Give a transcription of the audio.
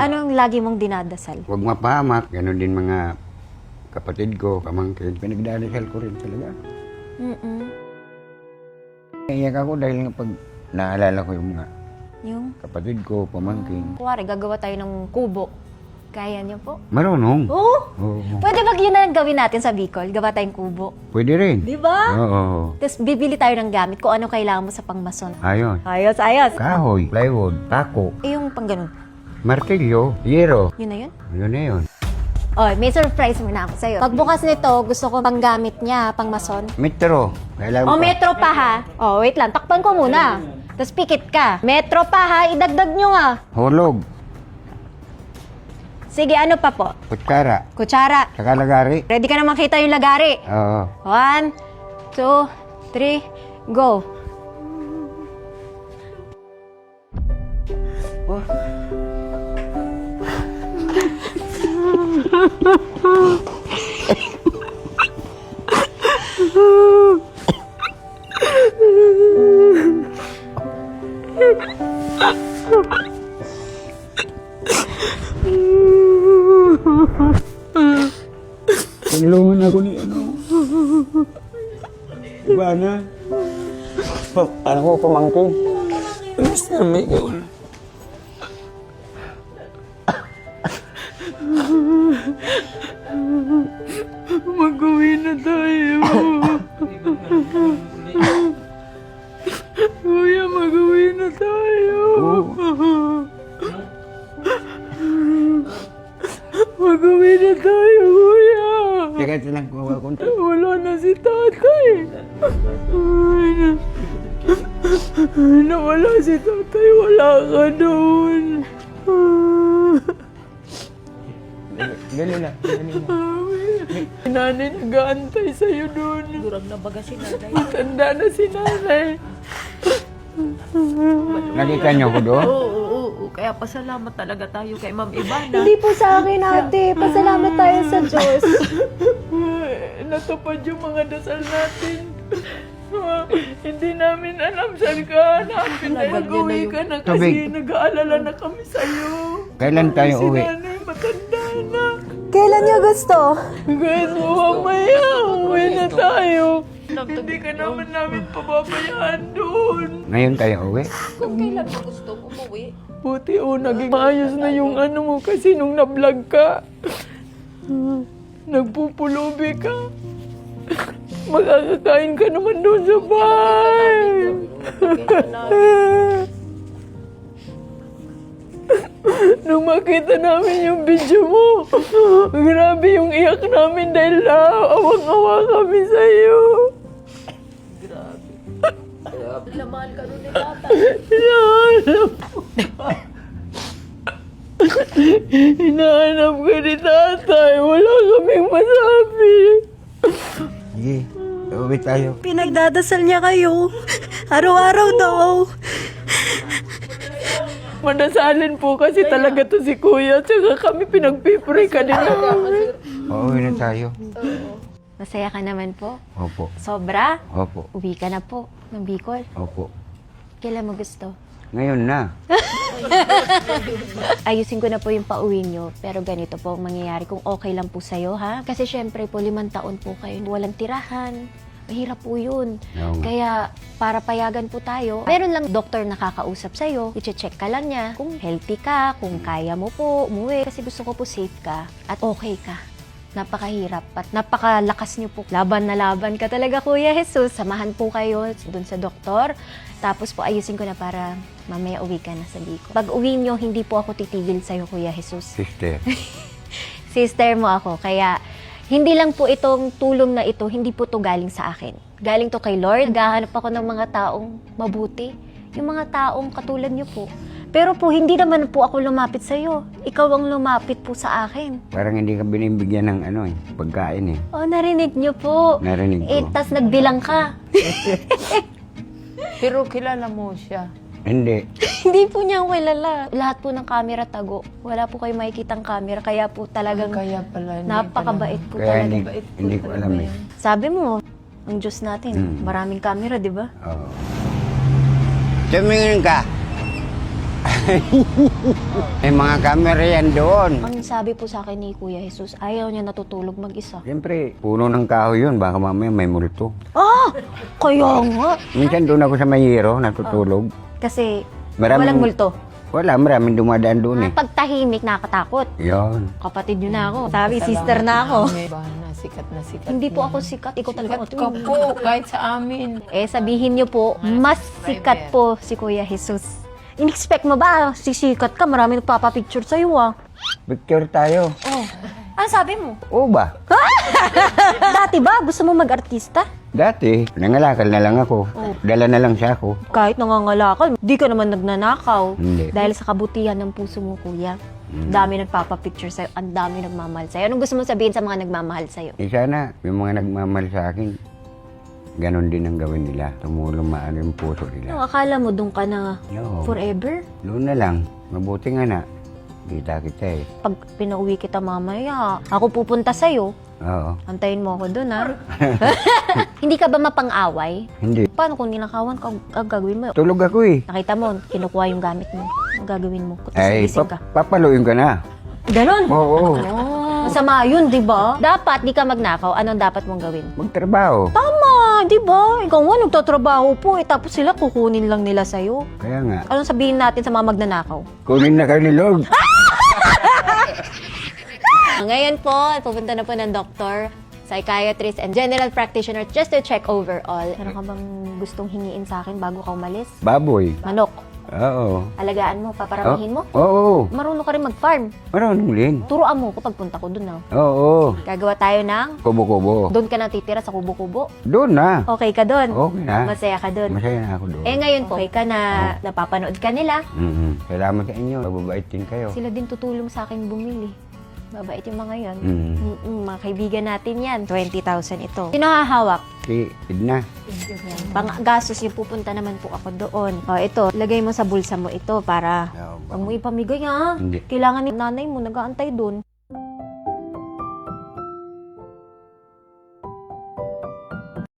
Anong lagi mong dinadasal? Huwag mapahamak. Ganon din mga kapatid ko, pamangkin. Pinagdadasal ko rin talaga. Naiyak ako dahil nga pag naalala ko yung mga Yung, kapatid ko, pamangkin. kuwari, gagawa tayo ng kubo. Kaya niyo po? Marunong. Oo! Oo. Pwede ba yun na lang gawin natin sa Bicol? Gawa tayong kubo. Pwede rin. Di ba? Oo. Tapos bibili tayo ng gamit kung ano kailangan mo sa pangmason. Ayos. Ayos, ayos. Kahoy, plywood, tako, Eh, yung pang ganun. martilyo, yero. Yun na yun? Yun na yun. Oh, may surprise muna ako sa'yo. Pagbukas nito, gusto ko pang gamit niya, pang mason. Metro. Kailangan Oh, pa. metro pa ha. Oh, wait lang. Takpan ko muna. Tapos pikit ka. Metro pa ha. Idagdag nyo nga. Hulog, Sige, ano pa po? kutsara, Kutsara. saka lagari. Ready ka na makita yung lagari. Oo. 1, 2, 3, go. Oh. Tulungan ako ni ano. Diba na? Ano ko pamangkin? Mr. Miguel. Mag-uwi na tayo. Kuya, mag-uwi na tayo. Mag-uwi na tayo, kuya. Teka, lang ko ako. Wala na si tatay. Ay, nawala si tatay. Wala ka doon. Dali lang, dali lang. Nanay nag-aantay sa'yo doon. Durag na baga si nanay. Matanda na si nanay. Nakita niyo ko doon? Oo. Kaya pasalamat talaga tayo kay Ma'am Ivana. Hindi po sa akin, ate. Pasalamat tayo sa Diyos. Natupad yung mga dasal natin. Hindi namin alam saan ka hanapin na mag-uwi ka na kasi Tubig. nag-aalala na kami sa'yo. Kailan tayo Si uwi? nanay matanda na. Kailan niyo gusto? Guys, mamaya, uwi na tayo. Hindi ka naman namin pababayaan doon. Ngayon tayo uwi? Kung kailan mo gusto umuwi. Buti naging maayos na yung ano mo kasi nung na-vlog ka. Nagpupulubi ka. Makakakain ka naman doon sa bahay. Nung makita namin yung video mo, grabe yung iyak namin dahil awang-awa kami sa'yo. Lamahal ka nun ni Tata. Hinahanap ka ni tatay. Wala kaming masabi. Sige, uwi tayo. Pinagdadasal niya kayo. Araw-araw daw. Madasalin po kasi talaga to si Kuya. Tsaka kami pinagpipray ka din namin. Uuwi na tayo. Masaya ka naman po. Opo, Sobra. opo, Uwi ka na po ng Bicol. opo. Kailan mo gusto? Ngayon na. Ayusin ko na po yung pauwi nyo. Pero ganito po ang mangyayari kung okay lang po sa'yo, ha? Kasi syempre po, 5 taon po kayo. Walang tirahan. Mahirap po yun. Oo nga. Kaya para payagan po tayo, meron lang doktor na kakausap sa'yo. I-check ka lang niya kung healthy ka, kung kaya mo po umuwi. Kasi gusto ko po safe ka at okay ka. Napakahirap at napakalakas niyo po. Laban na laban ka talaga, Kuya Jesus. Samahan po kayo dun sa doktor. Tapos po ayusin ko na para mamaya uwi ka na sa Bicol. Pag uwi niyo, hindi po ako titigil sa'yo, Kuya Jesus. Sister. Sister mo ako. Kaya hindi lang po itong tulong na ito, hindi po to galing sa akin. Galing to kay Lord. Naghahanap ako ng mga taong mabuti. Yung mga taong katulad niyo po. Pero po, hindi naman po ako lumapit sa'yo. Ikaw ang lumapit po sa akin. Parang hindi ka binibigyan ng ano pagkain eh. Oh, narinig niyo po. Narinig ko. Tas nagbilang ka. Pero kilala mo siya. Hindi. Hindi po niya ako kilala. Lahat po ng camera tago. Wala po kayo makikitang camera. Kaya po talagang Kaya pala. napakabait po Kaya talaga. hindi ko alam eh. Sabi mo, ang Diyos natin, maraming camera, di ba? Oo. Tumingin ka. May mga camera yan doon. Ang sabi po sa akin ni Kuya Jesus, ayaw niya natutulog mag-isa. Siyempre, puno ng kahoy yun. Baka mamaya may multo. Ah! Kaya nga. Minsan doon ako sa Mayero, natutulog. Kasi Maraming- walang multo. Wala, maraming dumadaan doon eh. Pag tahimik, nakakatakot. Yun. Kapatid niyo na ako. Sabi, sister na ako. Sikat na sikat. Hindi po ako sikat. Ikaw talaga. Sikat ka po, kahit sa amin. Eh, sabihin niyo po, mas sikat po si Kuya Jesus. In-expect mo ba, sisikat ka, marami nagpapapicture sa'yo ah. Picture tayo. Oh. Ano sabi mo? Oo ba? Dati ba, gusto mo mag-artista? Dati, nangalakal na lang ako. Dala na lang siya ako. Kahit nangangalakal, di ka naman nagnanakaw. Hindi. Dahil sa kabutihan ng puso mo, kuya. Ang dami nagpapapicture sa'yo, ang dami nagmamahal sa'yo. Anong gusto mo sabihin sa mga nagmamahal sa'yo? Eh sana, yung mga nagmamahal sa akin, ganon din ang gawin nila. Tumulong maano yung puso nila. Ano, akala mo doon ka na Oo. forever? Doon na lang. Mabuti nga na. Kita kita eh. Pag pinauwi kita mamaya, ako pupunta sa'yo. Oo. Antayin mo ako doon, ha? Hindi ka ba mapang-away? Hindi. Paano kung ninakawan ka, ang gagawin mo? Tulog ako eh. Nakita mo, kinukuha yung gamit mo. Ang gagawin mo? Kung Ay, gising ka. papaluin ka na. Ganon? Oo. Masama yun, di ba? Dapat, di ka magnakaw. Anong dapat mong gawin? Magtrabaho. Tama, di ba? Ikaw nga, nagtatrabaho po. Eh, tapos sila kukunin lang nila sa'yo. Kaya nga. Anong sabihin natin sa mga magnanakaw? Kunin na kayo ni Lord. Ngayon po, pupunta na po ng doktor, psychiatrist, and general practitioner just to check overall. Meron ka bang gustong hingiin sa akin bago ka umalis? Baboy. Manok. Oo. Alagaan mo, paparamihin mo. Oo. Marunong ka rin mag-farm. Marunong din. Turuan mo ko pagpunta ko dun, ah. Oo. Gagawa tayo ng... Kubo-kubo. Doon ka natitira sa kubo-kubo. Doon na. Okay ka doon. Okay na. Masaya ka doon. Masaya na ako doon. Eh ngayon po, okay ka na napapanood ka nila. Salamat sa inyo. Mababait din kayo. Sila din tutulong sa akin bumili. Babait yung mga yon. Mga kaibigan natin yan. 20,000 ito. Sino hahawak? Si Edna. Pang gastos yung pupunta naman po ako doon. O ito, lagay mo sa bulsa mo ito para Oo, wag mo ipamigay ha. Hindi. Kailangan ni nanay mo nag-aantay doon.